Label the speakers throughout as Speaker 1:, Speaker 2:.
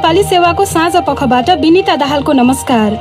Speaker 1: नेपाली सेवाको साँझ पखबाट विनिता दाहालको नमस्कार।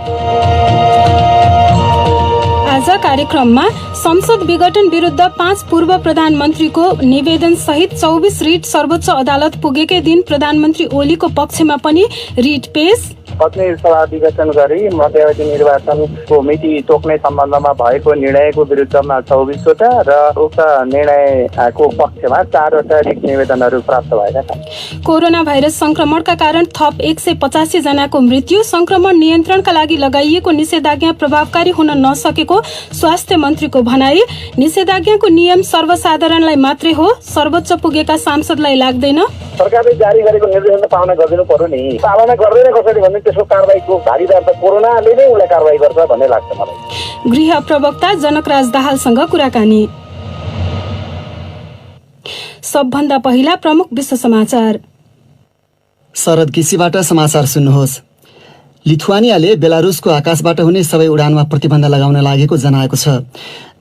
Speaker 1: आज कार्यक्रममा संसद विघटन विरुद्ध 5 पूर्व प्रधानमन्त्रीको निवेदन सहित 24 रिट सर्वोच्च अदालत पुगेकै दिन प्रधानमन्त्री ओलीको पक्षमा पनि रिट पेश।
Speaker 2: प्रतिनिधि सभा विघटन गरी मध्यावधि निर्वाचनको मिति तोक्ने सम्बन्धमा भएको निर्णयको विरुद्धमा 24 वटा र उक्त निर्णयको पक्षमा 4 वटा रिट निवेदनहरू प्राप्त भएका छन्।
Speaker 1: कोरोना भाइरस संक्रमणका कारण थप 185 जनाको मृत्यु। संक्रमण नियन्त्रणका लागि लगाइएको निषेधाज्ञा प्रभावकारी हुन नसकेको स्वास्थ्य मन्त्रीको भनाई। निषेधाज्ञाको नियम सर्वसाधारणलाई मात्रै हो, सर्वोच्च पुगेका सांसदलाई लाग्दैन।
Speaker 2: सरकारले जारी गरेको निर्देशन त पालना गरिदिनु पर्यो नि। पालना गर्दैन कसरी भने त्यसको कारबाहीको भागीदार त कोरोनाले नै उसलाई कारबाही गर्छ भन्ने लाग्छ मलाई।
Speaker 1: गृह प्रवक्ता जनकराज दाहालसँग कुराकानी। सबभन्दा पहिला प्रमुख विश्व समाचार।
Speaker 3: शरद केसीबाट समाचार सुन्नुहोस्। लिथुआनियाले बेलारुसको आकाशबाट हुने सबै उडानमा प्रतिबन्ध लगाउन लागेको जनाएको छ।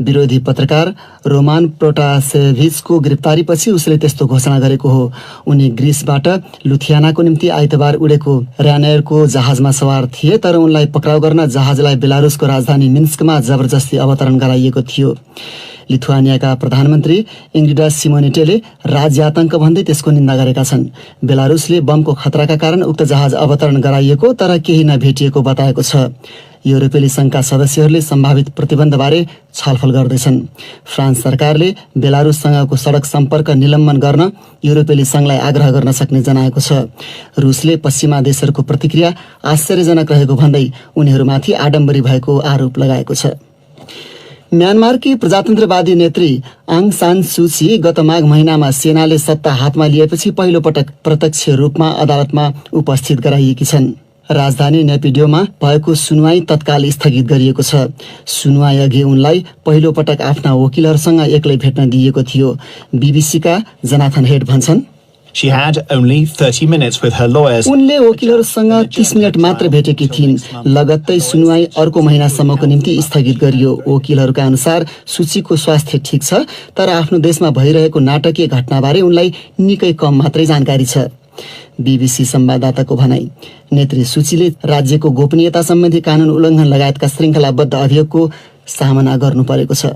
Speaker 3: विरोधी पत्रकार रोमान प्रोटासेभिचको गिरफ्तारीपछि उसले त्यस्तो घोषणा गरेको हो। उनी ग्रिसबाट लुथियानाको निम्ति आइतबार उडेको ryanairको जहाजमा सवार थिए, तर उनलाई पक्राउ गर्न जहाजलाई बेलारुसको राजधानी मिन्स्कमा जबरजस्ती अवतरण गराइएको थियो। लिथुआनियाका प्रधानमन्त्री इङ्ग्रिडा सिमोनेटेले राज्य आतंक भन्दै त्यसको निन्दा गरेका छन्। बेलारुसले बमको खतराका कारण उक्त जहाज अवतरण गराइएको तर केही नभेटिएको बताएको छ। युरोपेली संघका सदस्यहरूले सम्भावित प्रतिबन्धबारे छलफल गर्दैछन्। फ्रान्स सरकारले बेलारुससँगको सडक सम्पर्क निलम्बन गर्न युरोपेली संघलाई आग्रह गर्न सक्ने जनाएको छ। रुसले पश्चिमा देशहरूको प्रतिक्रिया आश्चर्यजनक रहेको भन्दै उनीहरूमाथि आडम्बरी भएको आरोप लगाएको छ। म्यानमारकी प्रजातन्त्रवादी नेत्री आङ सान सुची गत माघ महिनामा सेनाले सत्ता हातमा लिएपछि पहिलो पटक प्रत्यक्ष रूपमा अदालतमा उपस्थित गराइएकी छन्। राजधानी नेपिडोमा भएको सुनवाई तत्काल स्थगित गरिएको छ। सुनवाई अघि उनलाई पहिलो पटक आफ्ना वकिलहरूसँग एक्लै भेट्न दिइएको थियो। बीबीसीका जनाथन हेड भन्छन्,
Speaker 4: She had only 30 minutes with her lawyers.
Speaker 3: उनले वकिलहरूसँग 30 मिनट मात्र भेटेकी थिइन्। लगत्तै सुनवाई अर्को महिनासम्मको निम्ति स्थगित गरियो। वकिलहरूका अनुसार सूचीको स्वास्थ्य ठिक छ, तर आफ्नो देशमा भइरहेको नाटकीय घटनाबारे उनलाई निकै कम मात्रै जानकारी छ। बीबीसी संवाददाताको भनाई, नेत्री सूचीले राज्यको गोपनीयता सम्बन्धी कानून उल्लङ्घन लगायतका श्रृङ्खलाबद्ध अभियोगको सामना गर्नु परेको छ।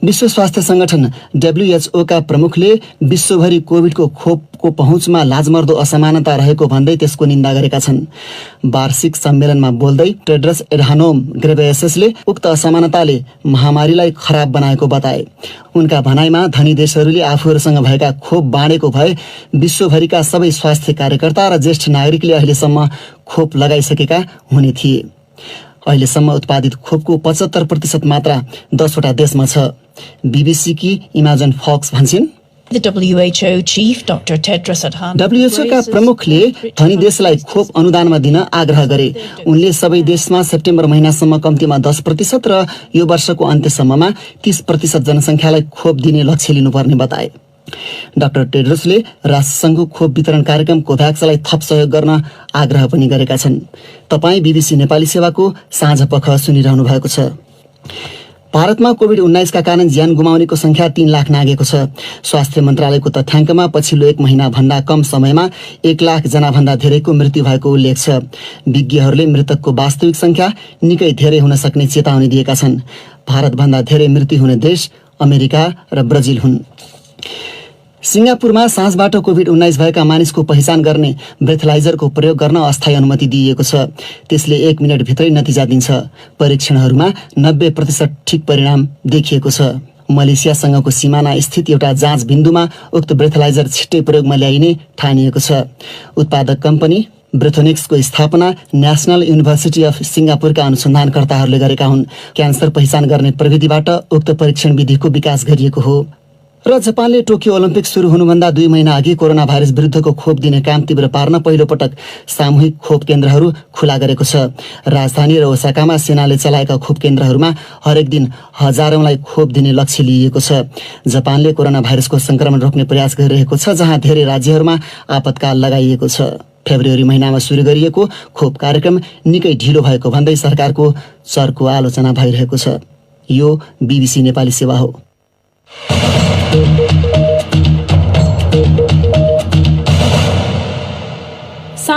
Speaker 3: विश्व स्वास्थ्य संगठन WHO का प्रमुखले विश्वभरि कोभिडको खोपको पहुँचमा लाजमर्दो असमानता रहेको भन्दै त्यसको निन्दा गरेका छन्। वार्षिक सम्मेलनमा बोल्दै टेड्रस एडहानोम घेब्रेयेससले उक्त असमानताले महामारीलाई खराब बनाएको बताए। उनका भनाइमा धनी देशहरूले आफूहरूसँग भएका खोप बाँडेको भए विश्वभरिका सबै स्वास्थ्य कार्यकर्ता र ज्येष्ठ नागरिकले अहिलेसम्म खोप लगाइसकेका हुने थिए। अहिलेसम्म उत्पादित खोपको 75% मात्रा 10 वटा देशमा छ। बीबीसी की इमाजन फक्स भन्छन्, WHO का प्रमुखले धनी देशलाई खोप अनुदानमा दिन आग्रह गरे। उनले सबै देशमा सेप्टेम्बर महिनासम्म कम्तीमा 10% र यो वर्षको अन्त्यसम्ममा 30% जनसङ्ख्यालाई खोप दिने लक्ष्य लिनुपर्ने बताए। डाक्टर टेड्रोसले राष्ट्रसङ्घको खोप वितरण कार्यक्रम कोभ्याक्सलाई थप सहयोग गर्न आग्रह पनि गरेका छन्। तपाईँ बीबीसी नेपाली सेवाको साँझ पख सुनिरहनु भएको छ। भारतमा कोभिड-19 का कारण ज्यान गुमाउनेको संख्या 3 लाख नागेको छ। स्वास्थ्य मन्त्रालयको तथ्याङ्कमा पछिल्लो 1 महिना भन्दा कम समयमा 1 लाख जना भन्दा धेरैको मृत्यु भएको उल्लेख छ। विज्ञहरूले मृतकको वास्तविक संख्या निकै धेरै हुन सक्ने चेतावनी दिएका छन्। भारतभन्दा धेरै मृत्यु हुने देश अमेरिका र ब्राजिल हुन्। सिङ्गापुरमा साँझबाट कोभिड-19 भएका मानिसको पहिचान गर्ने ब्रेथलाइजरको प्रयोग गर्न अस्थायी अनुमति दिइएको छ। त्यसले 1 मिनट भित्रै नतिजा दिन्छ। परीक्षणहरूमा 90% ठिक परिणाम देखिएको छ। मलेसियासँगको सिमाना स्थित एउटा जाँच बिन्दुमा उक्त ब्रेथलाइजर छिट्टै प्रयोगमा ल्याइने ठानिएको छ। उत्पादक कम्पनी ब्रेथोनिक्सको स्थापना नेशनल युनिभर्सिटी अफ सिङ्गापुरका अनुसन्धानकर्ताहरूले गरेका हुन्। क्यान्सर पहिचान गर्ने प्रविधिबाट उक्त परीक्षण विधिको विकास गरिएको हो। र जापानले टोकियो ओलम्पिक सुरु हुनुभन्दा 2 महिना अघि कोरोना भाइरस विरुद्धको खोप दिने काम तीव्र पार्न पहिलो पटक सामूहिक खोप केन्द्रहरू खुला गरेको छ। राजधानी र ओसाकामा सेनाले चलाएका खोप केन्द्रहरूमा हरेक दिन हजारौंलाई खोप दिने लक्ष्य लिइएको छ। जापानले कोरोना भाइरसको संक्रमण रोक्ने प्रयास गरिरहेको छ, जहाँ धेरै राज्यहरूमा आपतकाल लगाइएको छ। फेब्रुअरी महिनामा सुरु गरिएको खोप कार्यक्रम निकै ढिलो भएको भन्दै सरकारको चर्को आलोचना भइरहेको छ। यो बीबीसी नेपाली सेवा हो।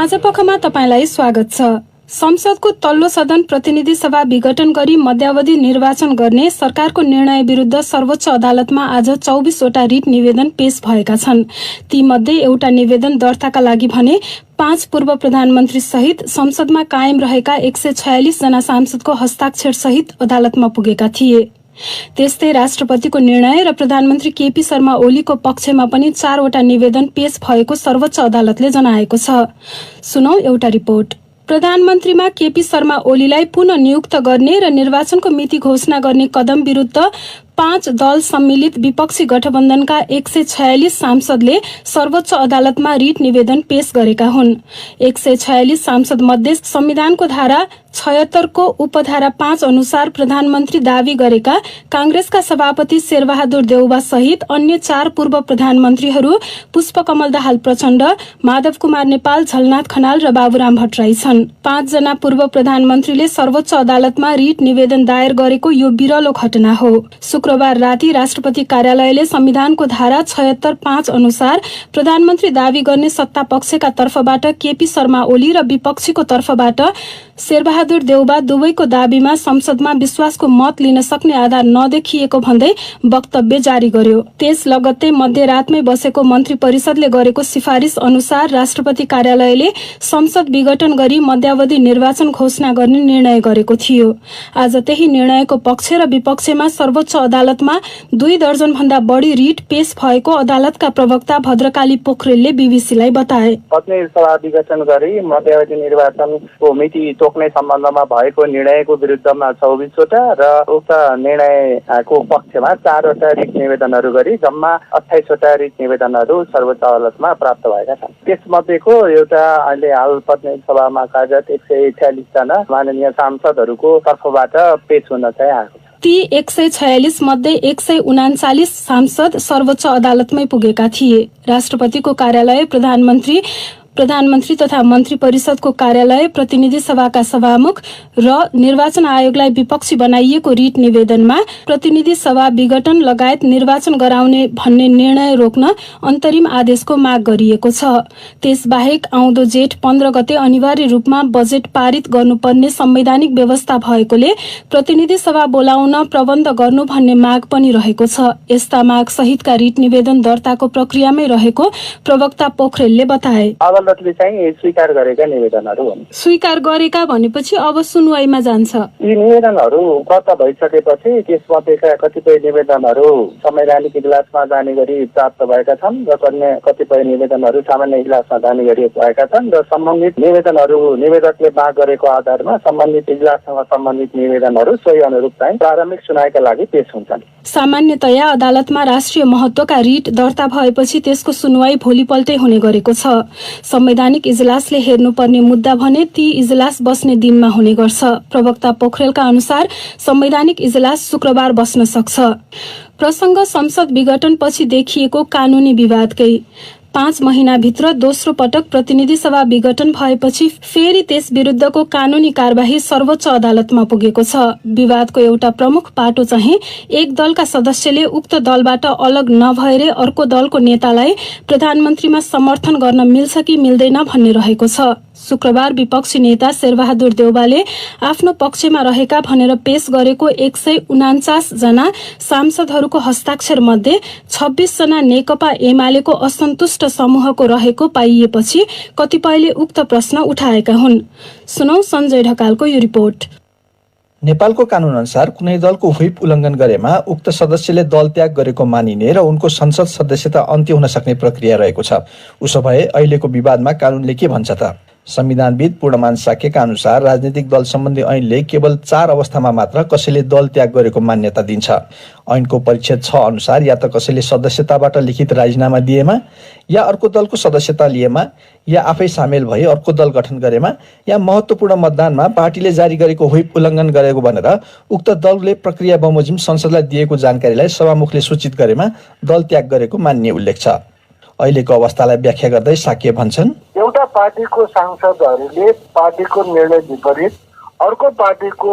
Speaker 1: साँझपखमा तपाईंलाई स्वागत छ। संसदको तल्लो सदन प्रतिनिधि सभा विघटन गरी मध्यावधि निर्वाचन गर्ने सरकारको निर्णय विरुद्ध सर्वोच्च अदालतमा आज 24 वटा रिट निवेदन पेश भएका छन्। तीमध्ये एउटा निवेदन दर्ताका लागि भने 5 पूर्व प्रधानमन्त्री सहित संसदमा कायम रहेका 146 जना सांसदको हस्ताक्षर सहित अदालतमा पुगेका थिए। त्यस्तै राष्ट्रपतिको निर्णय र प्रधानमन्त्री केपी शर्मा ओलीको पक्षमा पनि 4 वटा निवेदन पेश भएको सर्वोच्च अदालतले जनाएको छ। सुनौ एउटा रिपोर्ट। प्रधानमन्त्रीमा केपी शर्मा ओलीलाई पुनः नियुक्त गर्ने र निर्वाचनको मिति घोषणा गर्ने कदम विरुद्ध 5 दल सम्मिलित विपक्षी गठबन्धनका 146 सांसदले सर्वोच्च अदालतमा रिट निवेदन पेश गरेका हुन्। 146 सांसद मध्ये संविधानको धारा 76 को उपधारा 5 अनुसार प्रधानमन्त्री दावी गरेका कांग्रेसका सभापति शेरबहादुर देउबा सहित अन्य 4 पूर्व प्रधानमन्त्रीहरू पुष्पकमल दाहाल प्रचण्ड, माधव कुमार नेपाल, झलनाथ खनाल र बाबुराम भट्टराई छन्। 5 जना पूर्व प्रधानमन्त्रीले सर्वोच्च अदालतमा रिट निवेदन दायर गरेको यो बिरलो घटना हो। शुक्रबार राति राष्ट्रपति कार्यालयले संविधानको धारा 76(5) अनुसार प्रधानमन्त्री दावी गर्ने सत्ता पक्षका तर्फबाट केपी शर्मा ओली र विपक्षीको तर्फबाट शेरबहादुर देउबा दुवैको दावीमा संसदमा विश्वासको मत लिन सक्ने आधार नदेखिएको भन्दै वक्तव्य जारी गर्यो। त्यस लगत्तै मध्यरातमै बसेको मन्त्री परिषदले गरेको सिफारिस अनुसार राष्ट्रपति कार्यालयले संसद विघटन गरी मध्यावधि निर्वाचन घोषणा गर्ने निर्णय गरेको थियो। आज त्यही निर्णयको पक्ष र विपक्षमा सर्वोच्च अदालतमा 2 दर्जन भन्दा बढी रिट पेश भएको अदालतका प्रवक्ता भद्रकाली पोखरेलले बीबीसीलाई बताए।
Speaker 2: प्रतिनिधि सभा विघटन गरी मध्यावधि निर्वाचनको मिति तोक्ने सम्बन्धमा भएको निर्णयको विरुद्धमा 24 वटा र उक्त निर्णयको पक्षमा 4 वटा रिट निवेदनहरू गरी जम्मा 28 वटा रिट निवेदनहरू सर्वोच्च अदालतमा प्राप्त भएका छन्। त्यसमध्येको एउटा अहिले हाल प्रतिनिधि सभामा कार्यरत 146 जना माननीय सांसदहरूको तर्फबाट पेश हुन चाहिँ आएको छ।
Speaker 1: ती 146 मध्ये 139 सांसद सर्वोच्च अदालतमै पुगेका थिए। राष्ट्रपतिको कार्यालय, प्रधानमन्त्री तथा मन्त्री परिषदको कार्यालय, प्रतिनिधि सभाका सभामुख र निर्वाचन आयोगलाई विपक्षी बनाइएको रिट निवेदनमा प्रतिनिधि सभा विघटन लगायत निर्वाचन गराउने भन्ने निर्णय रोक्न अन्तरिम आदेशको माग गरिएको छ। त्यसबाहेक आउँदो जेठ 15 गते अनिवार्य रूपमा बजेट पारित गर्नुपर्ने संवैधानिक व्यवस्था भएकोले प्रतिनिधि सभा बोलाउन प्रबन्ध गर्नु भन्ने माग पनि रहेको छ। यस्ता माग सहितका रिट निवेदन दर्ताको प्रक्रियामै रहेको प्रवक्ता पोखरेलले बताए।
Speaker 2: अदालतले चाहिँ स्वीकार गरेका निवेदनहरू हुन्।
Speaker 1: स्वीकार गरेका भनेपछि अब सुनवाईमा जान्छ।
Speaker 2: यी निवेदनहरू दर्ता भइसकेपछि त्यसमध्येका कतिपय निवेदनहरू संवैधानिक इजलासमा जाने गरी प्राप्त भएका छन् र कतिपय निवेदनहरू सामान्य इजलासमा जाने गरी भएका छन् र सम्बन्धित निवेदनहरू निवेदकले माग गरेको आधारमा सम्बन्धित इजलाससँग सम्बन्धित निवेदनहरू सोही अनुरूप चाहिँ प्रारम्भिक सुनाइका लागि पेश हुन्छन्।
Speaker 1: सामान्यतया अदालतमा राष्ट्रिय महत्वका रिट दर्ता भएपछि त्यसको सुनवाई भोलिपल्टै हुने गरेको छ। संवैधानिक इजलासले हेर्नुपर्ने मुद्दा भने ती इजलास बस्ने दिनमा हुने गर्छ। प्रवक्ता पोखरेलका अनुसार संवैधानिक इजलास शुक्रबार बस्न सक्छ। प्रसंग संसद विघटनपछि देखिएको कानूनी विवादकै 5 महिनाभित्र दोस्रो पटक प्रतिनिधि सभा विघटन भएपछि फेरि त्यस विरुद्धको कानूनी कार्यवाही सर्वोच्च अदालतमा पुगेको छ। विवादको एउटा प्रमुख पाटो चाहिँ एक दलका सदस्यले उक्त दलबाट अलग नभएर अर्को दलको नेतालाई प्रधानमन्त्रीमा समर्थन गर्न मिल्छ कि मिल्दैन भन्ने रहेको छ। शुक्रबार विपक्षी नेता शेरबहादुर देउबाले आफ्नो पक्षमा रहेका भनेर पेश गरेको 149 जना सांसदहरूको हस्ताक्षर मध्ये 26 जना नेकपा एमालेको असन्तुष्ट समूहको रहेको पाइएपछि कतिपयले उक्त प्रश्न उठाएका हुन्। सुनौ सञ्जय ढकालको यो रिपोर्ट।
Speaker 5: नेपालको कानून अनुसार कुनै दलको व्हिप उल्लङ्घन गरेमा उक्त सदस्यले दल त्याग गरेको मानिने र उनको संसद सदस्यता अन्त्य हुन सक्ने प्रक्रिया रहेको छ। उसो भए अहिलेको विवादमा कानूनले के भन्छ त? संविधानविद पूर्णमान साक्यका अनुसार राजनीतिक दल सम्बन्धी ऐनले केवल 4 अवस्थामा मात्र कसैले दल त्याग गरेको मान्यता दिन्छ। ऐनको परिच्छेद 6 अनुसार या त कसैले सदस्यताबाट लिखित राजीनामा दिएमा, या अर्को दलको सदस्यता लिएमा, या आफै सामेल भई अर्को दल गठन गरेमा, या महत्त्वपूर्ण मतदानमा पार्टीले जारी गरेको व्हिप उल्लङ्घन गरेको भनेर उक्त दलले प्रक्रिया बमोजिम संसदलाई दिएको जानकारीलाई सभामुखले सूचित गरेमा दल त्याग गरेको मान्ने उल्लेख छ। अहिलेको अवस्थालाई व्याख्या गर्दै साक्य भन्छन्,
Speaker 6: एउटा पार्टीको सांसदहरूले पार्टीको निर्णय विपरीत अर्को पार्टीको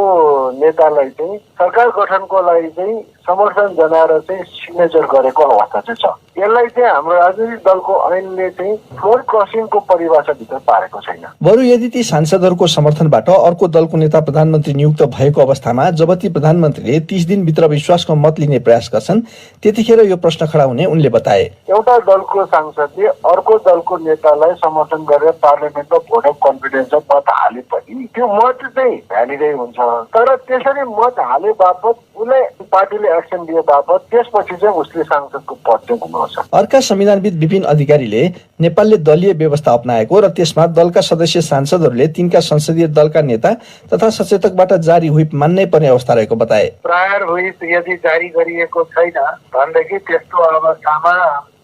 Speaker 6: नेतालाई चाहिँ सरकार गठनको लागि चाहिँ समर्थन जनाएर चाहिँ सिग्नेचर गरेको अवस्था चाहिँ छ। यसलाई चाहिँ हाम्रो राजनीतिक दलको ऐनले चाहिँ फ्लोर क्रसिङको परिभाषाभित्र पारेको छैन।
Speaker 5: बरु यदि ती सांसदहरूको समर्थनबाट अर्को दलको नेता प्रधानमन्त्री नियुक्त भएको अवस्थामा जब ती प्रधानमन्त्रीले 30 दिनभित्र विश्वासको मत लिने प्रयास गर्छन् त्यतिखेर यो प्रश्न खडा हुने उनले बताए।
Speaker 6: एउटा दलको सांसदले अर्को दलको नेतालाई समर्थन गरेर पार्लियामेन्टमा भोट अफ कन्फिडेन्समा मत हाले पनि त्यो मत चाहिँ भ्यालिडै हुन्छ। तर त्यसरी मत हाले बापत उसलाई पार्टीले एक्सन दिए बापत त्यसपछि चाहिँ उसले सांसदको पद चाहिँ गुमाउँछ।
Speaker 5: अर्का संविधानविद विपिन अधिकारीले नेपालले दलीय व्यवस्था अपनाएको र त्यसमा दलका सदस्य सांसदहरूले तिनका संसदीय दलका नेता तथा सचेतकबाट जारी व्हिप मान्नै पर्ने अवस्था रहेको बताए।
Speaker 6: प्रायर व्हिप यदि जारी गरिएको छैन भनेदेखि त्यस्तो अवस्थामा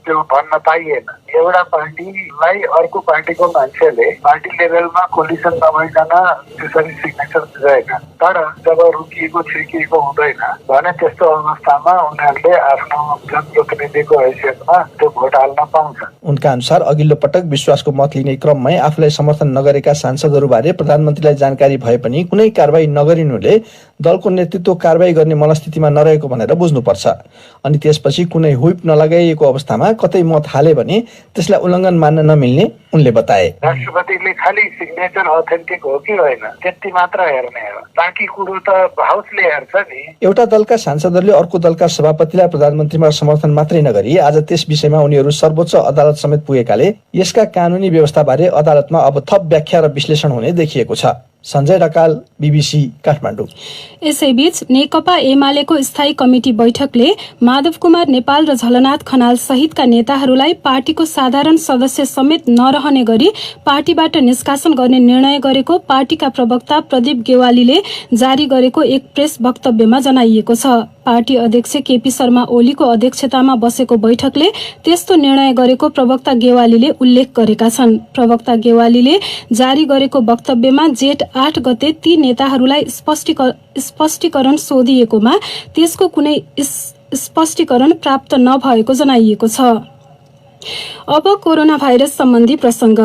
Speaker 6: त्यो भन्न पाइएन। एउटा पार्टीलाई अर्को पार्टीको मान्छेले पार्टी लेभलमा कोलिसन नभइकन त्यसरी सिग्नेचर दिँदैन। तर जब रोकिएको छिर्किएको हुँदैन भने त्यस्तो अवस्थामा उनीहरूले आफ्नो जनप्रतिनिधिको हैसियतमा त्यो भोट हाल्न पाउँछन्।
Speaker 5: उनका अनुसार अघिल्लो पटक विश्वासको मत लिने क्रममै आफूलाई समर्थन नगरेका सांसदहरूबारे प्रधानमन्त्रीलाई जानकारी भए पनि कुनै कारबाही नगरिनुले दलको नेतृत्व कारबाही गर्ने मनस्थितिमा नरहेको भनेर बुझ्नुपर्छ। अनि त्यसपछि कुनै व्हिप नलगाइएको अवस्थामा कतै मत हाले भने त्यसलाई उल्लङ्घन मान्न नमिल्ने उनले बताए।
Speaker 6: राष्ट्रपतिले खालि सिग्नेचर अथेन्टिक हो कि होइन त्यति मात्र हेर्ने हो, बाँकी कुरो त हाउसले हेर्छ नि।
Speaker 5: एउटा दलका सांसदहरूले अर्को दलका सभापतिलाई प्रधानमन्त्रीमा समर्थन मात्रै नगरी आज त्यस विषयमा उनीहरू सर्वोच्च अदालत समेत पुगेकाले यसका कानूनी व्यवस्थाबारे अदालतमा अब थप व्याख्या र विश्लेषण हुने देखिएको छ। सञ्जय ढकाल, बीबीसी काठमाडौँ।
Speaker 1: यसैबीच नेकपा एमालेको स्थायी कमिटी बैठकले माधव कुमार नेपाल र झलनाथ खनाल सहितका नेताहरूलाई पार्टीको साधारण सदस्य समेत नरहने गरी पार्टीबाट निष्कासन गर्ने निर्णय गरेको पार्टीका प्रवक्ता प्रदीप गेवालीले जारी गरेको एक प्रेस वक्तव्यमा जनाइएको छ। पार्टी अध्यक्ष केपी शर्मा ओलीको अध्यक्षतामा बसेको बैठकले त्यस्तो निर्णय गरेको प्रवक्ता गेवालीले उल्लेख गरेका छन्। प्रवक्ता गेवालीले जारी गरेको वक्तव्यमा जेठ 8 गते ती नेताहरूलाई स्पष्टीकरण सोधिएकोमा त्यसको कुनै स्पष्टीकरण प्राप्त नभएको जनाइएको छ। अब कोरोना भाइरस सम्बन्धी प्रसंग।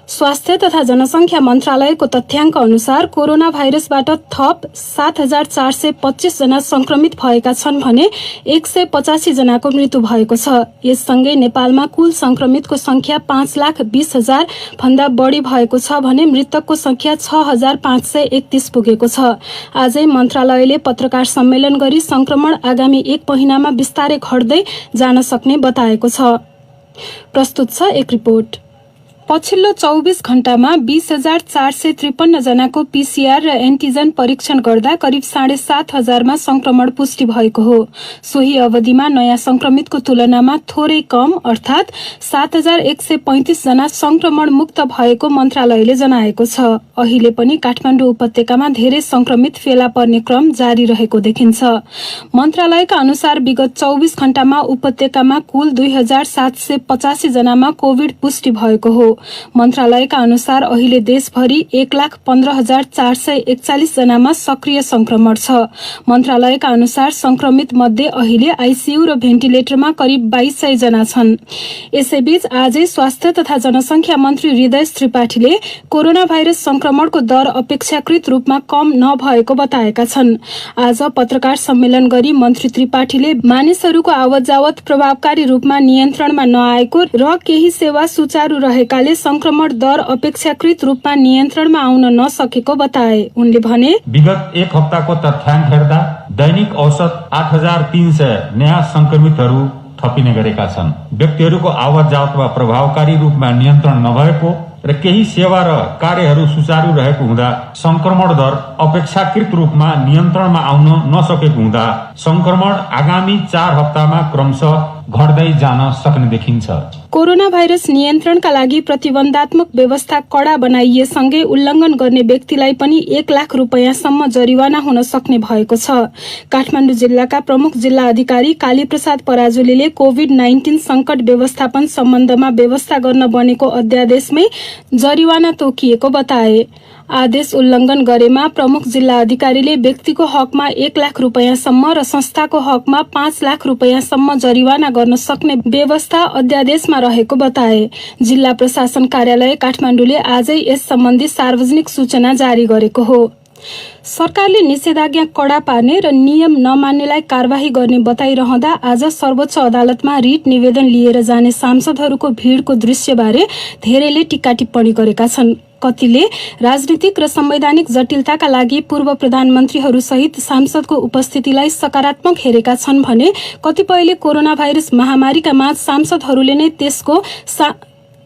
Speaker 1: स्वास्थ्य तथा जनसंख्या मन्त्रालयको तथ्याङ्क अनुसार कोरोना भाइरसबाट थप 7,425 जना संक्रमित भएका छन् भने 185 जनाको मृत्यु भएको छ। यससँगै नेपालमा कुल संक्रमितको संख्या 5,20,000 भन्दा बढी भएको छ भने मृतकको संख्या 6,531 पुगेको छ। आजै मन्त्रालयले पत्रकार सम्मेलन गरी संक्रमण आगामी 1 महिनामा बिस्तारै घट्दै जान सक्ने बताएको छ। प्रस्तुत छ एक रिपोर्ट। पछिल्लो 24 घण्टामा 20,453 जनाको पीसीआर र एन्टिजन परीक्षण गर्दा करिब 7,500 मा संक्रमण पुष्टि भएको हो। सोही अवधिमा नयाँ संक्रमितको तुलनामा थोरै कम अर्थात 7,135 जना संक्रमण मुक्त भएको मन्त्रालयले जनाएको छ। अहिले पनि काठमाडौँ उपत्यकामा धेरै संक्रमित फेला पर्ने क्रम जारी रहेको देखिन्छ। मन्त्रालयका अनुसार विगत 24 घण्टामा उपत्यकामा कुल 2,785 जनामा कोविड पुष्टि भएको हो। मन्त्रालयका अनुसार अहिले देशभरि 1,15,441 जनामा सक्रिय संक्रमण छ। मन्त्रालयका अनुसार संक्रमित मध्ये अहिले आईसीयू र भेन्टिलेटरमा करिब 2,200 जना छन्। यसैबीच आजै स्वास्थ्य तथा जनसंख्या मन्त्री हृदय त्रिपाठीले कोरोना भाइरस संक्रमणको दर अपेक्षाकृत रूपमा कम नभएको बताएका छन्। आज पत्रकार सम्मेलन गरी मन्त्री त्रिपाठीले मानिसहरूको आवत जावत प्रभावकारी रूपमा नियन्त्रणमा नआएको र केही सेवा सुचारू रहेकाले संक्रमण दर अपेक्षाकृत रूपमा नियन्त्रणमा आउन नसकेको बताए। उनले भने
Speaker 7: विगत 1 हप्ताको तथ्याङ्क हेर्दा दैनिक औसत 8,300 नयाँ संक्रमितहरू थपिने गरेका छन्। व्यक्तिहरूको आवत जावतमा प्रभावकारी रूपमा नियन्त्रण नभएको र केही सेवा र कार्यहरू सुचारू रहेको हुँदा संक्रमण दर अपेक्षाकृत रूपमा नियन्त्रणमा आउन नसकेको हुँदा संक्रमण आगामी 4 हप्तामा क्रमशः घट्दै जान सक्ने देखिन्छ।
Speaker 1: कोरोना भाइरस नियन्त्रणका लागि प्रतिबन्धात्मक व्यवस्था कड़ा बनाइएसँगै उल्लङ्घन गर्ने व्यक्तिलाई पनि 1 लाख रुपैयाँसम्म जरिवाना हुन सक्ने भएको छ। काठमाडौँ जिल्लाका प्रमुख जिल्ला अधिकारी कालीप्रसाद पराजुलीले कोभिड-19 संकट व्यवस्थापन सम्बन्धमा व्यवस्था गर्न बनेको अध्यादेशमै जरिवाना तोकिएको बताए। आदेश उल्लङ्घन गरेमा प्रमुख जिल्ला अधिकारीले व्यक्तिको हकमा 1 लाख रुपैयाँसम्म र संस्थाको हकमा 5 लाख रुपैयाँसम्म जरिवाना गर्न सक्ने व्यवस्था अध्यादेशमा रहेको बताए। जिल्ला प्रशासन कार्यालय काठमाडौँले आजै यस सम्बन्धी सार्वजनिक सूचना जारी गरेको हो। सरकारले निषेधाज्ञा कडा पार्ने र नियम नमान्नेलाई कारबाही गर्ने बताइरहँदा आज सर्वोच्च अदालतमा रिट निवेदन लिएर जाने सांसदहरूको भिडको दृश्यबारे धेरैले टिक्का टिप्पणी गरेका छन्। कतिले राजनीतिक र संवैधानिक जटिलताका लागि पूर्व प्रधानमन्त्रीहरू सहित सांसदको उपस्थितिलाई सकारात्मक हेरेका छन् भने कतिपयले कोरोना भाइरस महामारीका माझ सांसदहरूले नै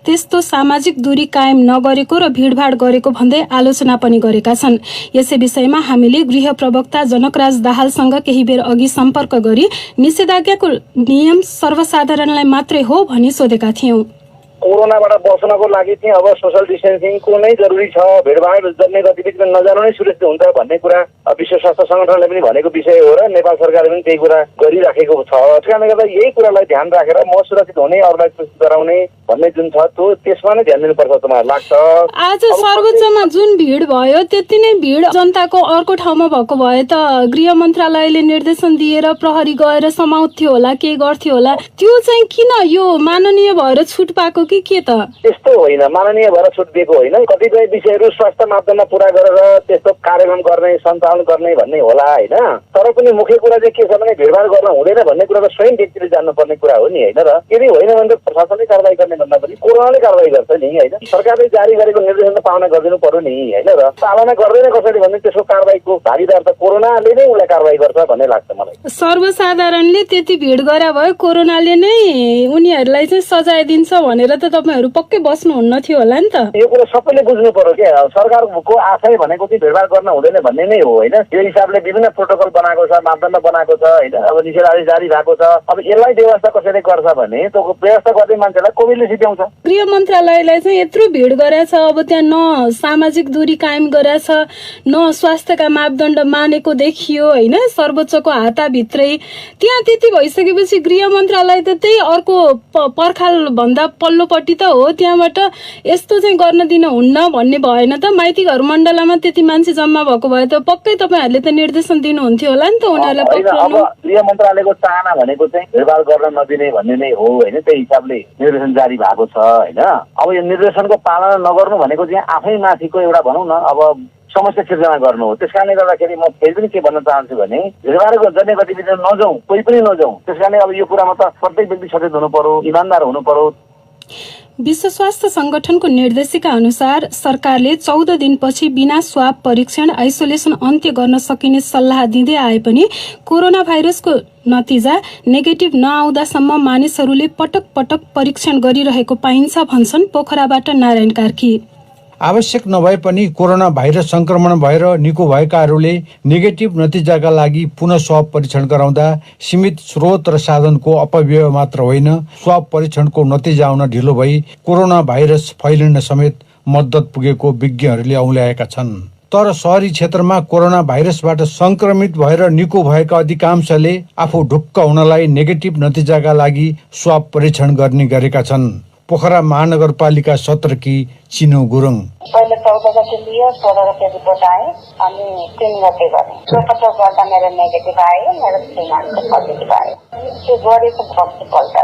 Speaker 1: त्यस्तो सामाजिक दूरी कायम नगरेको र भिडभाड गरेको भन्दै आलोचना पनि गरेका छन्। यसै विषयमा हामीले गृह प्रवक्ता जनकराज दाहालसँग केही बेर अघि सम्पर्क गरी निषेधाज्ञाको नियम सर्वसाधारणलाई मात्रै हो भनी सोधेका थियौं।
Speaker 2: कोरोनाबाट बच्नको लागि चाहिँ अब सोशल डिस्टेन्सिङको नै जरुरी छ, भिडभाड जन्ने गतिविधिमा नजानु नै सुरक्षित हुन्छ भन्ने कुरा विश्व स्वास्थ्य संगठनले पनि भनेको विषय हो र नेपाल सरकारले पनि त्यही कुरा गरिराखेको छ। त्यसकारणले गर्दा यही कुरालाई ध्यान राखेर म सुरक्षित हुने अरूलाई सुरक्षित गराउने भन्ने जुन छ त्यो त्यसमा नै ध्यान दिनुपर्छ जस्तो मलाई लाग्छ।
Speaker 1: आज सर्वोच्चमा जुन भिड भयो त्यति नै भिड जनताको अर्को ठाउँमा भएको भए त गृह मन्त्रालयले निर्देशन दिएर प्रहरी गएर समाउँथ्यो होला, के गर्थ्यो होला, त्यो चाहिँ किन यो माननीय भएर छुट पाएको कि के त?
Speaker 2: त्यस्तो होइन, माननीय भएर छुट दिएको होइन। कतिपय विषयहरू स्वास्थ्य मापदण्ड पूरा गरेर त्यस्तो कार्यक्रम गर्ने सञ्चालन गर्ने भन्ने होला होइन। तर पनि मुख्य कुरा चाहिँ के छ भने भिडभाड गर्न हुँदैन भन्ने कुरा त स्वयं व्यक्तिले जान्नुपर्ने कुरा हो नि होइन। र यदि होइन भने त प्रशासनले कारबाही गर्ने भन्दा पनि कोरोनाले कारबाही गर्छ नि होइन। सरकारले जारी गरेको निर्देशन त पालना गरिदिनु पर्यो नि होइन। र पालना गर्दैन कसरी भने त्यसको कारबाहीको भागीदार त कोरोनाले नै उसलाई कारबाही गर्छ भन्ने लाग्छ मलाई।
Speaker 1: सर्वसाधारणले त्यति भिड गरे भए कोरोनाले नै उनीहरूलाई चाहिँ सजाय दिन्छ भनेर त तपाईहरु पक्कै बस्नुहुन्न थियो होला नि त।
Speaker 2: यो कुरा सबैले बुझ्नु पर्यो के, सरकारको आशय भनेको चाहिँ भिडभाड गर्न हुँदैन भन्ने नै हो होइन। यो हिसाबले विभिन्न प्रोटोकल बनाएको छ, मापदण्ड बनाएको छ होइन। अब निषेधाज्ञा जारी भएको छ, अब यसलाई व्यवस्था कसरी गर्छ भने त्यो व्यवस्था गर्ने मान्छेलाई कोभिडले सिध्याउँछ।
Speaker 1: गृह मन्त्रालयलाई चाहिँ यत्रो भिड गरेछ, अब त्यहाँ न सामाजिक दूरी कायम गरेछ न स्वास्थ्यका मापदण्ड मानेको देखियो होइन सर्वोच्चको हाताभित्रै। त्यहाँ त्यति भइसकेपछि गृह मन्त्रालय त त्यही अर्को पर्खाल भन्दा पल्लोपट्टि त हो, त्यहाँबाट यस्तो चाहिँ गर्न दिन हुन्न भन्ने भएन त। माइती घर मण्डलमा त्यति मान्छे जम्मा भएको भए त पक्कै तपाईहरुले त निर्देशन दिनुहुन्थ्यो होला नि त उनीहरुलाई पक्राउनु।
Speaker 2: अब गृह मन्त्रालयको चाहना भनेको चाहिँ भिडभाड गर्न नदिने भन्ने नै हो होइन। त्यही हिसाबले निर्देशन जारी भएको छ होइन। अब यो निर्देशनको पालना नगर्नु भनेको चाहिँ आफै माथिको एउटा भनौँ न अब समस्या सिर्जना गर्नु हो। त्यसकारणले गर्दाखेरि म फेरि पनि के भन्न चाहन्छु भने भिडभाड गर्ने गतिविधि नजाउँ, कोही पनि नजाउँ। त्यसकारणले अब यो कुरामा त प्रत्येक व्यक्ति सचेत हुनु पर्यो, इमानदार हुनु पर्यो।
Speaker 1: विश्व स्वास्थ्य संगठनको निर्देशिका अनुसार सरकारले 14 दिनपछि बिना स्वाब परीक्षण आइसोलेसन अन्त्य गर्न सकिने सल्लाह दिँदै आए पनि कोरोना भाइरसको नतिजा नेगेटिभ नआउँदासम्म मानिसहरूले पटक पटक परीक्षण गरिरहेको पाइन्छ भन्छन् पोखराबाट नारायण कार्की।
Speaker 8: आवश्यक नभए पनि कोरोना भाइरस संक्रमण भएर निको भएकाहरूले नेगेटिभ नतिजाका लागि पुनः स्वाब परीक्षण गराउँदा सीमित स्रोत र साधनको अपव्यय मात्र होइन, स्वाब परीक्षणको नतिजा आउन ढिलो भई कोरोना भाइरस फैलिन समेत मद्दत पुगेको विज्ञहरूले औल्याएका छन्। तर शहरी क्षेत्रमा कोरोना भाइरसबाट संक्रमित भएर निको भएका अधिकांशले आफू ढुक्क हुनलाई नेगेटिभ नतिजाका लागि स्वाब परीक्षण गर्ने गरेका छन्। पोखरा महानगरपालिका 17 की चिनो गुरुङ।
Speaker 9: पहिले 14 गते लियो, 16 गते रिपोर्ट आयो अनि 3 गते गरे। दोस्रो गर्दा मेरो नेगेटिभ आयो, मेरो 3 गते पोजिटिभ आयो। त्यो गरेको भक्तपल्ट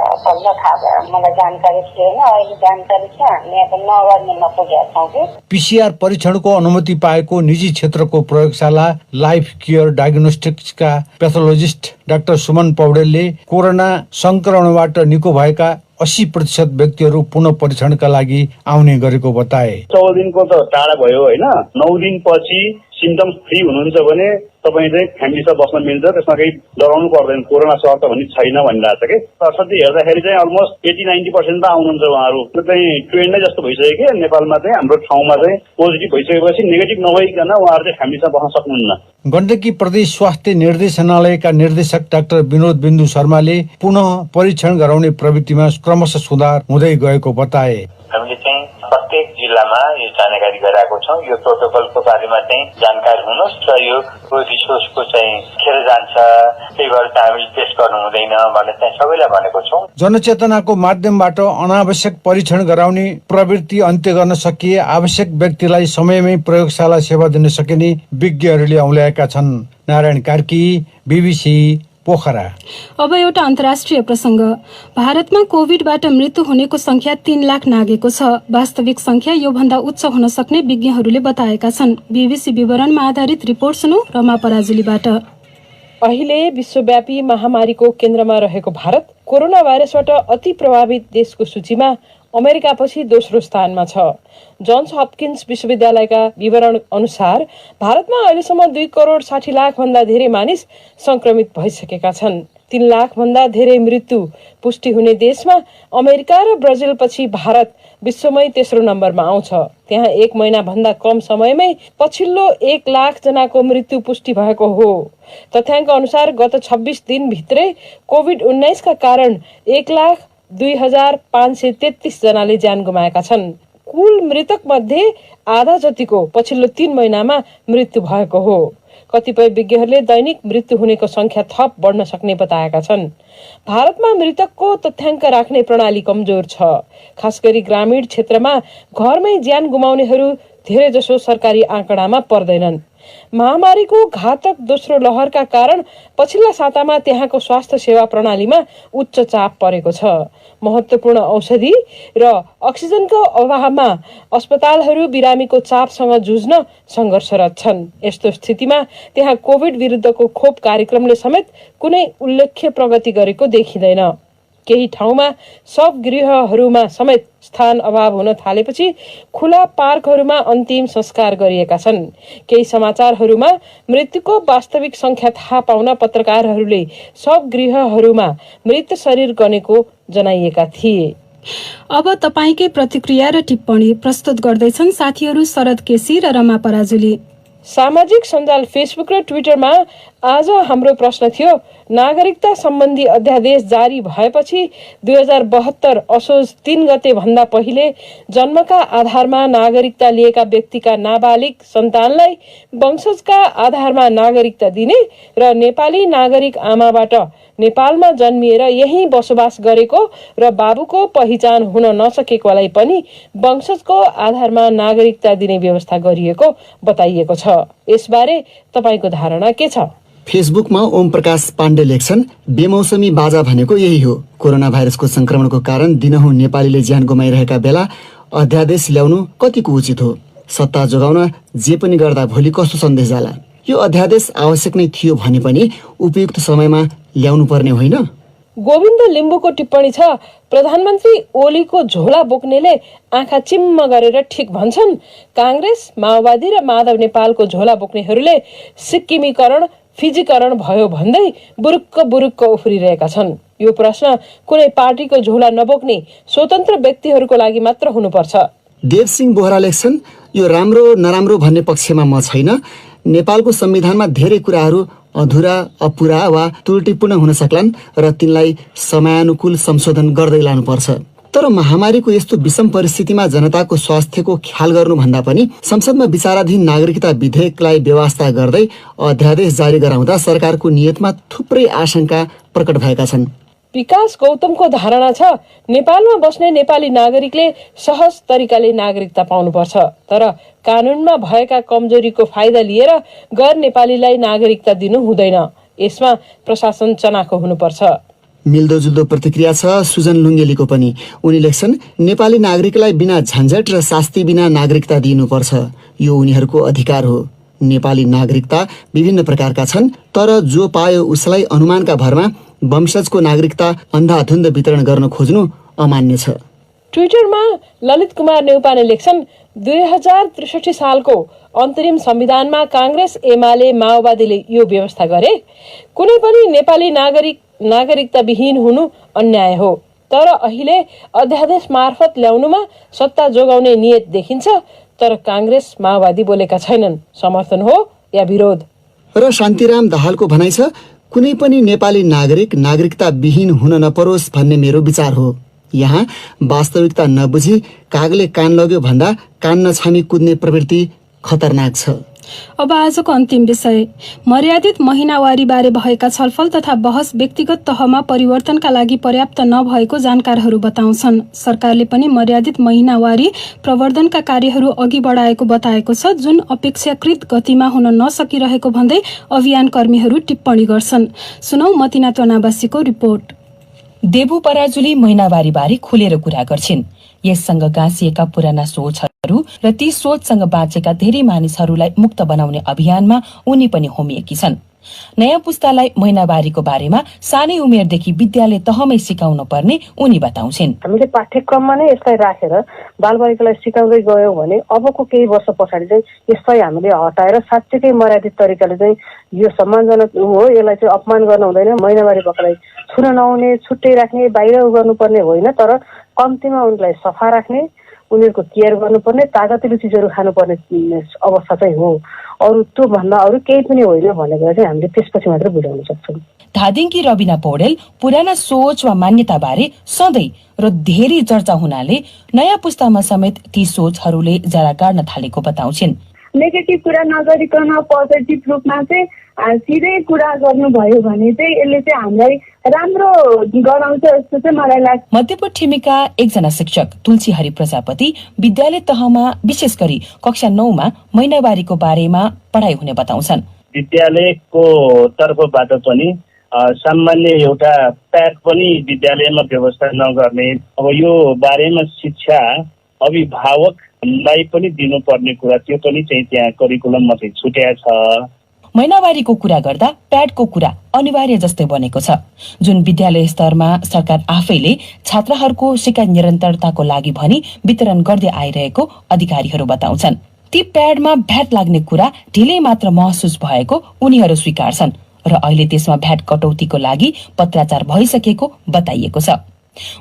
Speaker 9: थाहा भयो, मलाई जानकारी थिएन, अहिले जानकारी छ। हामी अब नगर्ने नपुगेका छौँ कि
Speaker 8: पीसीआर परीक्षणको अनुमति पाएको निजी क्षेत्रको प्रयोगशाला लाइफ केयर डायग्नोस्टिक्सका पैथोलोजिस्ट डाक्टर सुमन पौडेलले कोरोना संक्रमणबाट निको भएका 80% व्यक्तिहरू पुनः परीक्षणका लागि आउने गरेको बताए।
Speaker 10: 14 दिनको त टाढा भयो होइन। 9 दिनपछि सिम्टम्स फ्री हुनुहुन्छ भने तपाईँ चाहिँ फ्यामिलीसँग बस्न मिल्छ, त्यसमा केही डराउनु पर्दैन, कोरोना सर्छ भन्ने छैन भनिरहेको छ कि। सरस्वती हेर्दाखेरि चाहिँ अलमोस्ट 80-90% त आउनुहुन्छ उहाँहरू। त्यो चाहिँ ट्रेन्ड नै जस्तो भइसक्यो कि नेपालमा चाहिँ हाम्रो ठाउँमा चाहिँ पोजिटिभ भइसकेपछि नेगेटिभ नभइकन उहाँहरू चाहिँ फ्यामिलीसँग बस्न सक्नुहुन्न।
Speaker 8: गण्डकी प्रदेश स्वास्थ्य निर्देशनालयका निर्देशक डाक्टर विनोद बिन्दु शर्माले पुनः परीक्षण गराउने प्रवृत्तिमा क्रमशः सुधार हुँदै गएको बताए।
Speaker 11: हामीले चाहिँ प्रत्येक जिल्लामा यो जानकारी गराएको छौँ। यो प्रोटोकलको बारेमा चाहिँ जानकारी हुनुहोस् र यो रिसोर्सको चाहिँ खेर जान्छ, त्यही भएर चाहिँ हामीले टेस्ट गर्नु हुँदैन भनेर चाहिँ सबैलाई भनेको छौँ।
Speaker 8: जनचेतनाको माध्यमबाट अनावश्यक परीक्षण गराउने प्रवृत्ति अन्त्य गर्न सकिए आवश्यक व्यक्तिलाई समयमै प्रयोगशाला सेवा दिन सकिने विज्ञहरूले औल्याएका छन्। नारायण कार्की, बीबीसी पोखरा।
Speaker 1: अब एउटा अन्तर्राष्ट्रिय प्रसङ्ग। भारतमा कोभिडबाट मृत्यु हुनेको संख्या 3 लाख नागेको छ। वास्तविक संख्या योभन्दा उच्च हुन सक्ने विज्ञहरूले बताएका छन्। बीबीसी विवरणमा आधारित रिपोर्ट सुनौ रमा पराजुलीबाट।
Speaker 12: अहिले विश्वव्यापी महामारीको केन्द्रमा रहेको भारत कोरोना भाइरसबाट अति प्रभावित देशको सूचीमा अमेरिकापछि दोस्रो स्थानमा छ। जोन्स हपकिन्स विश्वविद्यालयका विवरण अनुसार भारतमा अहिलेसम्म 2 करोड 60 लाख भन्दा धेरै मानिस संक्रमित भइसकेका छन्। 3 लाख भन्दा धेरै मृत्यु पुष्टि हुने देशमा अमेरिका र ब्राजिल पछि भारत विश्वमै तेस्रो नम्बरमा आउँछ। त्यहाँ 1 महिना भन्दा कम समयमै पछिल्लो 1 लाख जनाको मृत्यु पुष्टि भएको हो। तथ्याङ्क अनुसार गत 26 दिन भित्रै कोभिड-19 का कारण 1,02,533 जनाले ज्यान गुमाएका छन्। कुल मृतक मध्ये आधा जतिको पछिल्लो 3 महिनामा मृत्यु भएको हो। कतिपय विज्ञहरूले दैनिक मृत्यु हुनेको संख्या थप बढ्न सक्ने बताएका छन्। भारतमा मृतकको तथ्याङ्क राख्ने प्रणाली कमजोर छ। खास गरी ग्रामीण क्षेत्रमा घरमै ज्यान गुमाउनेहरू धेरै जसो सरकारी आँकडामा पर्दैनन्। महामारीको घातक दोस्रो लहरका कारण पछिल्ला सातामा त्यहाँको स्वास्थ्य सेवा प्रणालीमा उच्च चाप परेको छ। महत्त्वपूर्ण औषधि र अक्सिजनको अभावमा अस्पतालहरू बिरामीको चापसँग जुझ्न सङ्घर्षरत छन्। यस्तो स्थितिमा त्यहाँ कोभिड विरुद्धको खोप कार्यक्रमले समेत कुनै उल्लेख्य प्रगति गरेको देखिँदैन। केही ठाउँमा सब गृहहरूमा समेत स्थान अभाव हुन थालेपछि खुला पार्कहरूमा अन्तिम संस्कार गरिएका छन्। केही समाचारहरूमा मृत्युको वास्तविक संख्या थाहा पाउन पत्रकारहरूले सब गृहहरूमा मृत शरीर गनेको जनाइएका थिए।
Speaker 1: अब तपाईकै प्रतिक्रिया र टिप्पणी प्रस्तुत गर्दैछन् साथीहरू शरद केसी र रमा पराजुली।
Speaker 12: सामाजिक सञ्जाल फेसबुक र ट्विटरमा आज हाम्रो प्रश्न थियो, नागरिकता सम्बन्धी अध्यादेश जारी भएपछि 2072 असोज 3 गते भन्दा पहिले जन्मका आधारमा नागरिकता लिएका व्यक्तिका नाबालिग सन्तानलाई वंशजका आधारमा नागरिकता दिने र नेपाली नागरिक आमाबाट नेपालमा जन्मिएर यहीँ बसोबास गरेको र बाबुको पहिचान हुन नसकेकोलाई पनि वंशजको आधारमा नागरिकता दिने व्यवस्था गरिएको बताइएको छ। यसबारे तपाईको धारणा के छ?
Speaker 3: फेसबुकमा ओम प्रकाश पाण्डे लेख्छन्, बेमौसमी बाजा भनेको यही हो। कोरोना भाइरसको संक्रमणको कारण दिनहुँ नेपालीले ज्यान गुमाइरहेका बेला अध्यादेश ल्याउनु कतिको उचित हो? सत्ता जोगाउन जे पनि गर्दा भोलि कस्तो सन्देश जाला? यो अध्यादेश आवश्यक नै थियो भने पनि उपयुक्त समयमा ल्याउनु पर्ने होइन?
Speaker 12: गोविन्द लिम्बुको टिप्पणी छ, प्रधानमन्त्री ओलीको झोला बोक्नेले आँखा चिम्म गरेर ठिक भन्छन्। कांग्रेस, माओवादी र माधव नेपालको झोला बोक्नेहरूले सिक्किमीकरण, फिजीकरण भयो भन्दै बुरुक्क बुरुक्क उफ्रिरहेका छन्। यो प्रश्न कुनै पार्टीको झोला नबोक्ने स्वतन्त्र व्यक्तिहरूको लागि मात्र हुनुपर्छ।
Speaker 3: देवसिंह बोहरा लेख्छन्, यो राम्रो नराम्रो भन्ने पक्षमा म छैन। नेपालको संविधानमा धेरै कुराहरू अधुरा, अपुरा वा त्रुटिपूर्ण हुन सक्लान् र तिनलाई समयानुकूल संशोधन गर्दै लानुपर्छ। तर महामारीको यस्तो विषम परिस्थितिमा जनताको स्वास्थ्यको ख्याल गर्नुभन्दा पनि संसदमा विचाराधीन नागरिकता विधेयकलाई व्यवस्था गर्दै अध्यादेश जारी गराउँदा सरकारको नियतमा थुप्रै आशंका प्रकट भएका छन्।
Speaker 12: विकास गौतमको धारणा छ, नेपालमा बस्ने नेपाली नागरिकले सहज तरिकाले नागरिकता पाउनुपर्छ, तर कानूनमा भएका कमजोरीको फाइदा लिएर गैर नेपालीलाई नागरिकता दिनु हुँदैन। यसमा प्रशासन चनाखो हुनुपर्छ।
Speaker 3: मिल्दोजुल्दो प्रतिक्रिया छ सुजन लुङ्गेलीको पनि। उनी लेख्छन्, नेपाली नागरिकलाई बिना झन्झट र शास्ति बिना नागरिकता दिनुपर्छ। यो उनीहरूको अधिकार हो। नेपाली नागरिकता विभिन्न प्रकारका छन्, तर जो पायो उसलाई अनुमानका भरमा वंशजको नागरिकता अन्धाधुन्द वितरण गर्न खोज्नु अमान्य छ।
Speaker 12: ट्विटरमा ललित कुमार नेउपाने लेख्छन्, 2063 सालको अन्तरिम संविधानमा कांग्रेस, एमाले, माओवादीले यो व्यवस्था गरे। कुनै पनि नेपाली नागरिकता विहीन हुनु अन्याय हो, तर अहिले अध्यादेश मार्फत ल्याउनुमा सत्ता जोगाउने नियत देखिन्छ। तर कांग्रेस, माओवादी बोलेका छैनन्। समर्थन हो या विरोध?
Speaker 3: र शान्तिराम दाहालको भनाइ छ, कुनै पनि नेपाली नागरिक नागरिकता विहीन हुन नपरोस् भन्ने मेरो विचार हो। यहाँ वास्तविकता नबुझी कागले कान लग्यो भन्दा कान नछामी कुद्ने प्रवृत्ति खतरनाक छ।
Speaker 1: अब आजको अन्तिम विषय मर्यादित महिनावारी बारे भएका छलफल तथा बहस व्यक्तिगत तहमा परिवर्तनका लागि पर्याप्त नभएको जानकारहरू बताउँछन्। सरकारले पनि मर्यादित महिनावारी प्रवर्धनका कार्यहरू अघि बढाएको बताएको छ, जुन अपेक्षाकृत गतिमा हुन नसकिरहेको भन्दै अभियान कर्मीहरू टिप्पणी गर्छन्। सुनौ मतिना तनावासीको रिपोर्ट।
Speaker 13: देबु पराजुली महिनावारी बारे खुलेर कुरा गर्छिन्। यससँग गाँसिएका पुराना सोचहरू र ती सोचसँग बाँचेका धेरै मानिसहरूलाई मुक्त बनाउने अभियानमा उनी पनि होमिएकी छन्। नयाँ पुस्तालाई महिनावारीको बारेमा सानै उमेरदेखि विद्यालय तहमै सिकाउन पर्ने उनी बताउँछिन्।
Speaker 14: हामीले पाठ्यक्रममा नै यसलाई राखेर बालबालिकालाई सिकाउँदै गयौं भने अबको केही वर्ष पछाडि चाहिँ यसलाई हामीले हटाएर साँच्चैकै मर्यादित तरिकाले चाहिँ यो सम्मानजनक हो, यसलाई चाहिँ अपमान गर्न हुँदैन। महिनावारी बक्रालाई छुन नहुने, छुट्टै राख्ने, बाहिर गर्नुपर्ने होइन, तर कम्तीमा उनीलाई सफा राख्ने, उनीहरूको केयर गर्नुपर्ने, तागतिलो चिजहरू खानुपर्ने अवस्था चाहिँ हो। अरू त्यो भन्दा अरू केही पनि होइन भनेर चाहिँ हामीले त्यसपछि मात्र बुझाउन सक्छौँ।
Speaker 13: धादिङकी रबिना पौडेल पुराना सोच वा मान्यता बारे सधैँ र धेरै चर्चा हुनाले नयाँ पुस्तामा समेत ती सोचहरूले जरा गाड्न थालेको बताउँछिन्।
Speaker 15: नेगेटिभ कुरा नगरिकन पोजिटिभ रूपमा चाहिँ सिधै कुरा गर्नुभयो भने चाहिँ यसले चाहिँ हामीलाई राम्रो गराउँछ जस्तो चाहिँ मलाई लाग्छ।
Speaker 13: मध्यपुर ठिमीका एकजना शिक्षक तुलसी हरि प्रजापति विद्यालय तहमा विशेष गरी कक्षा 9 मा महिनावारीको बारेमा पढाइ हुने बताउँछन्।
Speaker 10: विद्यालयको तर्फबाट पनि सामान्य एउटा प्याड पनि विद्यालयमा व्यवस्था नगर्ने, अब यो बारेमा शिक्षा अभिभावकलाई पनि दिनुपर्ने कुरा त्यो पनि चाहिँ त्यहाँ करिकुलममा चाहिँ छुट्या छ।
Speaker 13: महिनावारीको कुरा गर्दा प्याडको कुरा अनिवार्य जस्तै बनेको छ, जुन विद्यालय स्तरमा सरकार आफैले छात्रहरूको सिकाइ निरन्तरताको लागि भनी वितरण गर्दै आइरहेको अधिकारीहरू बताउँछन्। ती प्याडमा भ्याट लाग्ने कुरा ढिलै मात्र महसुस भएको उनीहरू स्वीकार्छन् र अहिले त्यसमा भ्याट कटौतीको लागि पत्राचार भइसकेको बताइएको छ।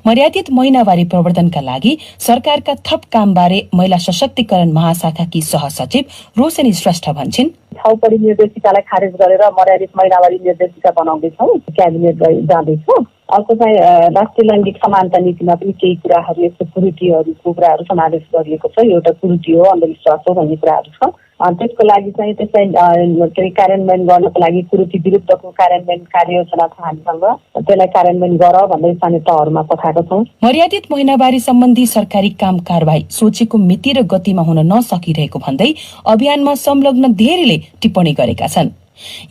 Speaker 13: मर्यादित महिनावारी प्रवर्धनका लागि सरकारका थप कामबारे महिला सशक्तिकरण महाशाखाकी सहसचिव रोशनी श्रेष्ठ भन्छिन्।
Speaker 14: छाउपडी निर्देशिकालाई खारेज गरेर मर्यादित महिनावारी निर्देशिका बनाउँदैछौँ, क्याबिनेट जाँदैछौँ। अर्को चाहिँ राष्ट्रिय लैङ्गिक समानता नीतिमा पनि केही कुराहरू, यस्तो कुरीतिहरूको कुराहरू समावेश गरिएको छ। एउटा कुरीति हो, अन्धविश्वास हो भन्ने कुराहरू छ। त्यसको लागि चाहिँ त्यसलाई कार्यान्वयन गर्नको लागि कुरीति विरुद्धको कार्यान्वयन कार्ययोजना छ हामीसँग, त्यसलाई कार्यान्वयन गर भन्दै स्थानीय तहहरूमा पठाएको छौँ।
Speaker 13: मर्यादित महिनावारी सम्बन्धी सरकारी काम कारबाही सोचेको मिति र गतिमा हुन नसकिरहेको भन्दै अभियानमा संलग्न धेरैले टिप्पणी गरेका छन्।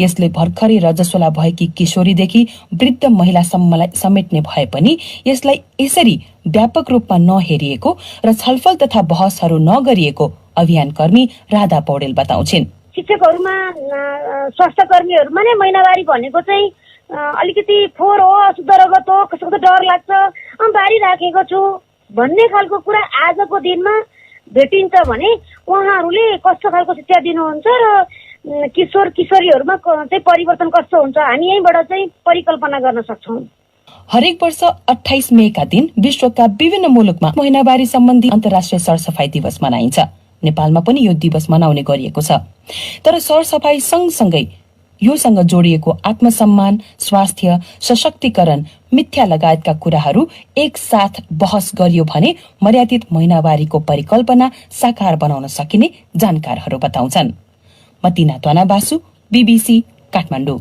Speaker 13: यसले भर्खरै रजस्वला भएकी किशोरीदेखि वृद्ध महिलासम्मलाई समेट्ने भए पनि यसलाई यसरी व्यापक रूपमा नहेरिएको र छलफल तथा बहसहरू नगरिएको अभियान कर्मी राधा पौडेल बताउँछिन्।
Speaker 15: शिक्षकहरूमा स्वास्थ्य कर्मीहरूमा नै महिनावारी भनेको चाहिँ अलिकति फोहोर हो, अशुद्ध रगत हो, कसैको डर लाग्छ, बारी राखेको छु भन्ने खालको कुरा आजको दिनमा भेटिन्छ भने उहाँहरूले कस्तो खालको शिक्षा दिनुहुन्छ र किशोर किशोरीहरूमा चाहिँ परिवर्तन कस्तो हुन्छ, हामी यहीँबाट चाहिँ परिकल्पना गर्न सक्छौँ।
Speaker 13: हरेक वर्ष 28 मेका दिन विश्वका विभिन्न मुलुकमा महिनावारी सम्बन्धी अन्तर्राष्ट्रिय सरसफाई दिवस मनाइन्छ। नेपालमा पनि यो दिवस मनाउने गरिएको छ। तर सरसफाई सँगसँगै योसँग जोडिएको आत्मसम्मान, स्वास्थ्य, सशक्तिकरण, मिथ्या लगायतका कुराहरू एकसाथ बहस गरियो भने मर्यादित महिनावारीको परिकल्पना साकार बनाउन सकिने जानकारहरू बताउँछन्। मतिना तनावासु, बीबीसी काठमाडौँ।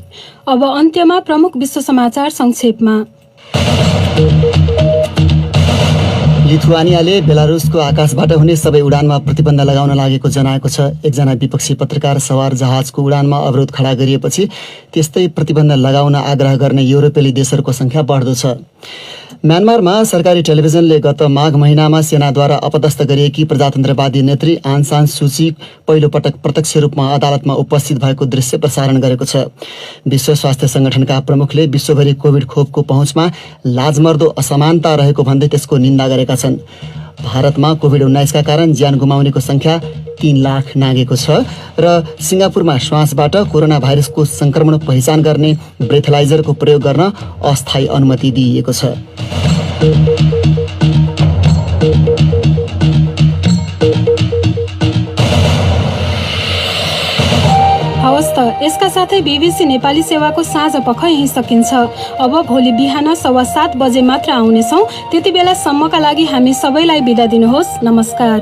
Speaker 1: अब अन्त्यमा प्रमुख विश्व समाचार संक्षेपमा।
Speaker 3: लिथुआनियाले बेलारुसको आकाशबाट हुने सबै उडानमा प्रतिबन्ध लगाउन लागेको जनाएको छ। एकजना विपक्षी पत्रकार सवार जहाजको उडानमा अवरोध खडा गरिएपछि त्यस्तै प्रतिबन्ध लगाउन आग्रह गर्ने युरोपेली देशहरूको संख्या बढ्दो छ। म्यानमारमा सरकारी टेलिभिजनले गत माघ महिनामा सेनाद्वारा अपदस्थ गरिएकी प्रजातन्त्रवादी नेत्री आङ सान सुची पहिलो पटक प्रत्यक्ष रूपमा अदालतमा उपस्थित भएको दृश्य प्रसारण गरेको छ। विश्व स्वास्थ्य संगठनका प्रमुखले विश्वभरि कोभिड खोपको पहुँचमा लाजमर्दो असमानता रहेको भन्दै त्यसको निन्दा गरेका छन्। भारतमा कोभिड-19 का कारण ज्यान गुमाउनेको संख्या 3 लाख नागेको छ र सिङ्गापुरमा श्वासबाट कोरोना भाइरसको संक्रमण पहिचान गर्ने ब्रेथलाइजरको प्रयोग गर्न अस्थायी अनुमति दिइएको छ।
Speaker 1: हवस् त, यसका साथै बीबीसी नेपाली सेवाको साँझ पख यहीँ सकिन्छ। अब भोलि बिहान 7:15 बजे मात्र आउनेछौँ। त्यति बेलासम्मका लागि हामी सबैलाई बिदा दिनुहोस्। नमस्कार।